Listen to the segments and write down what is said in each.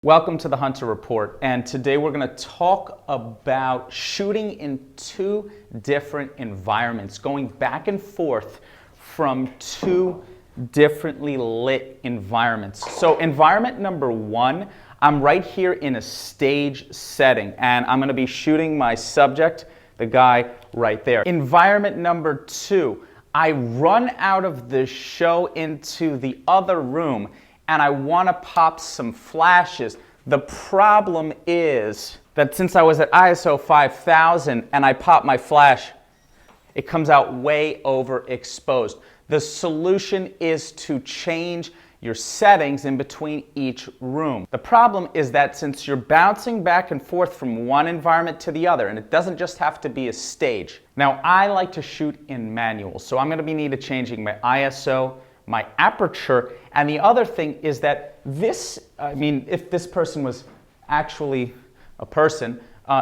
Welcome to the Hunter Report, and today we're going to talk about shooting in two different environments, going back and forth from two differently lit environments. So environment number one, I'm right here in a stage setting, and I'm going to be shooting my subject, the guy right there. Environment number two, I run out of the show into the other room, and I want to pop some flashes. The problem is that since I was at ISO 5000 and I pop my flash, it comes out way overexposed. The solution is to change your settings in between each room. The problem is that since you're bouncing back and forth from one environment to the other, and it doesn't just have to be a stage. Now, I like to shoot in manual, so I'm going to be needed changing my ISO, my aperture, and the other thing is that this, if this person was actually a person,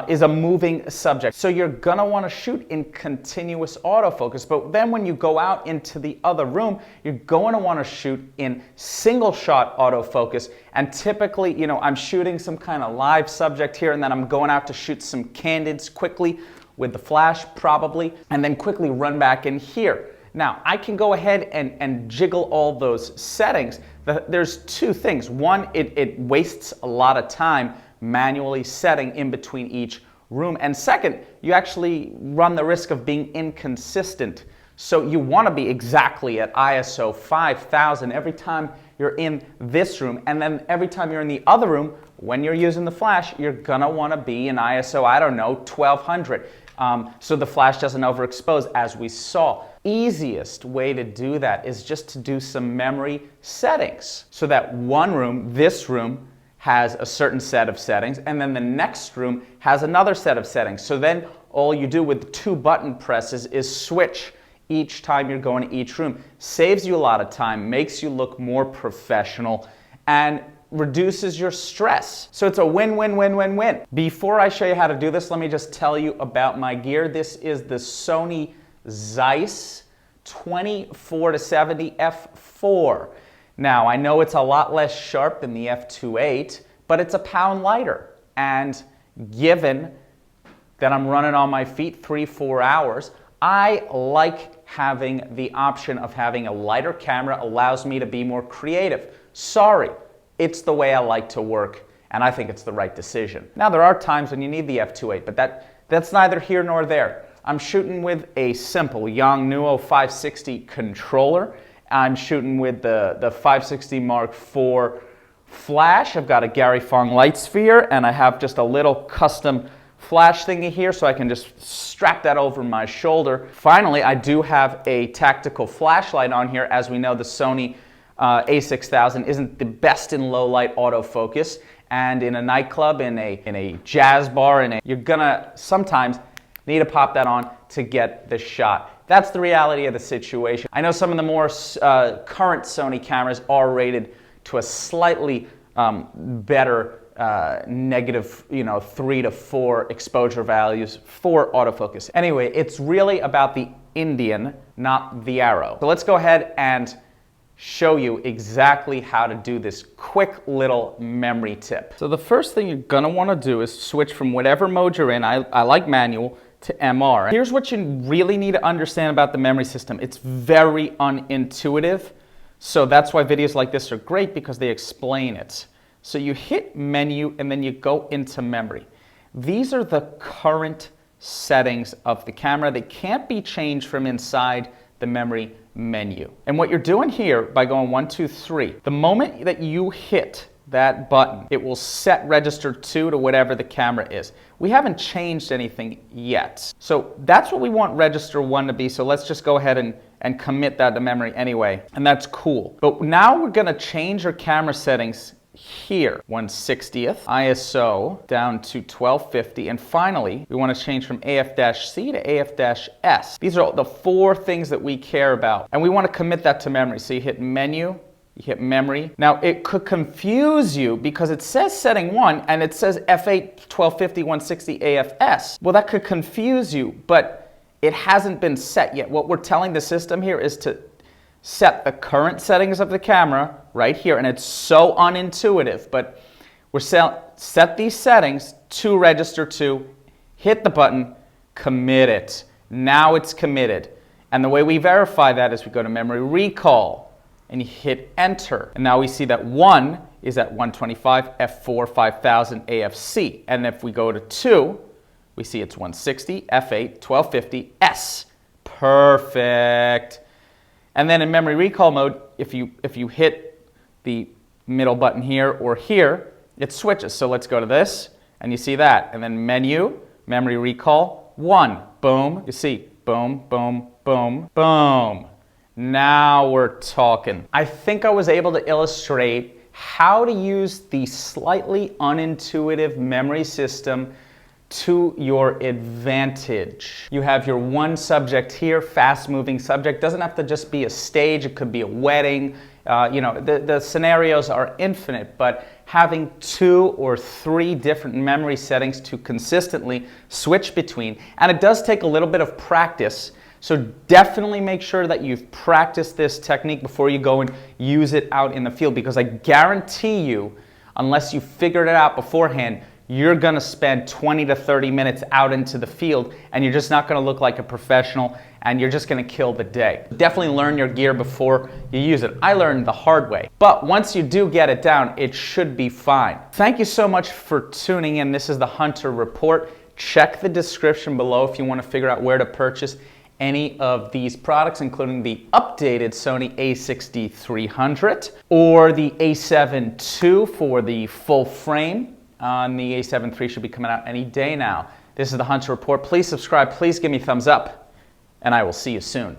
is a moving subject. So you're gonna wanna shoot in continuous autofocus, but then when you go out into the other room, you're going to wanna shoot in single shot autofocus, and typically, I'm shooting some kind of live subject here, and then I'm going out to shoot some candids quickly with the flash probably, and then quickly run back in here. Now, I can go ahead and jiggle all those settings. There's two things. One, it wastes a lot of time manually setting in between each room. And second, you actually run the risk of being inconsistent. So you want to be exactly at ISO 5000 every time you're in this room. And then every time you're in the other room, when you're using the flash, you're going to want to be in ISO, 1200. So the flash doesn't overexpose, as we saw. Easiest way to do that is just to do some memory settings so that one room, this room, has a certain set of settings, and then the next room has another set of settings. So then all you do with two button presses is switch each time you're going to each room. Saves you a lot of time, makes you look more professional, and reduces your stress. So it's a win-win-win-win-win. Before I show you how to do this, let me just tell you about my gear. This is the SONY Zeiss 24-70 f4. Now, I know it's a lot less sharp than the f2.8, but it's a pound lighter. And given that I'm running on my feet 3-4 hours, I like having the option of having a lighter camera. Allows me to be more creative. Sorry, it's the way I like to work, and I think it's the right decision. Now, there are times when you need the f2.8, but that's neither here nor there. I'm shooting with a simple Yongnuo 560 controller. I'm shooting with the 560 Mark IV flash. I've got a Gary Fong light sphere, and I have just a little custom flash thingy here, so I can just strap that over my shoulder. Finally, I do have a tactical flashlight on here. As we know, the Sony a6000 isn't the best in low light autofocus, and in a nightclub, in a jazz bar, you're gonna sometimes need to pop that on to get the shot. That's the reality of the situation. I know some of the more current Sony cameras are rated to a slightly better negative, 3 to 4 exposure values for autofocus. Anyway, it's really about the Indian, not the arrow. So let's go ahead and show you exactly how to do this quick little memory tip. So the first thing you're gonna wanna do is switch from whatever mode you're in. I like manual to MR. Here's what you really need to understand about the memory system. It's very unintuitive, so that's why videos like this are great, because they explain it. So you hit menu and then you go into memory. These are the current settings of the camera. They can't be changed from inside the memory menu. And what you're doing here by going 1, 2, 3, the moment that you hit that button, it will set register 2 to whatever the camera is. We haven't changed anything yet. So that's what we want register 1 to be. So let's just go ahead and commit that to memory anyway. And that's cool. But now we're gonna change our camera settings here. 1/60th, ISO down to 1250. And finally, we wanna change from AF-C to AF-S. These are all the 4 things that we care about. And we wanna commit that to memory. So you hit menu, you hit memory. Now, it could confuse you because it says setting 1 and it says F8, 1250, 160 AF-S. Well, that could confuse you, but it hasn't been set yet. What we're telling the system here is to set the current settings of the camera right here, and it's so unintuitive, but We're set these settings to register to, hit the button, commit it. Now it's committed. And the way we verify that is we go to memory recall and you hit enter. And now we see that 1 is at 125, F4, 5000, AFC. And if we go to 2, we see it's 160, F8, 1250, S. Perfect. And then in memory recall mode, if you hit the middle button here or here, it switches. So let's go to this, and you see that. And then menu, memory recall, 1. Boom. You see, boom, boom, boom, boom. Now we're talking. I think I was able to illustrate how to use the slightly unintuitive memory system to your advantage. You have your one subject here, fast-moving subject. Doesn't have to just be a stage. It could be a wedding. The scenarios are infinite, but having 2 or 3 different memory settings to consistently switch between, and it does take a little bit of practice. So definitely make sure that you've practiced this technique before you go and use it out in the field, because I guarantee you, unless you figured it out beforehand, you're going to spend 20 to 30 minutes out into the field and you're just not going to look like a professional and you're just going to kill the day. Definitely learn your gear before you use it. I learned the hard way. But once you do get it down, it should be fine. Thank you so much for tuning in. This is the Hunter Report. Check the description below if you want to figure out where to purchase any of these products, including the updated Sony a6300 or the a7 II for the full frame. The a7 III should be coming out any day now. This is the Hunter Report. Please subscribe. Please give me a thumbs up, and I will see you soon.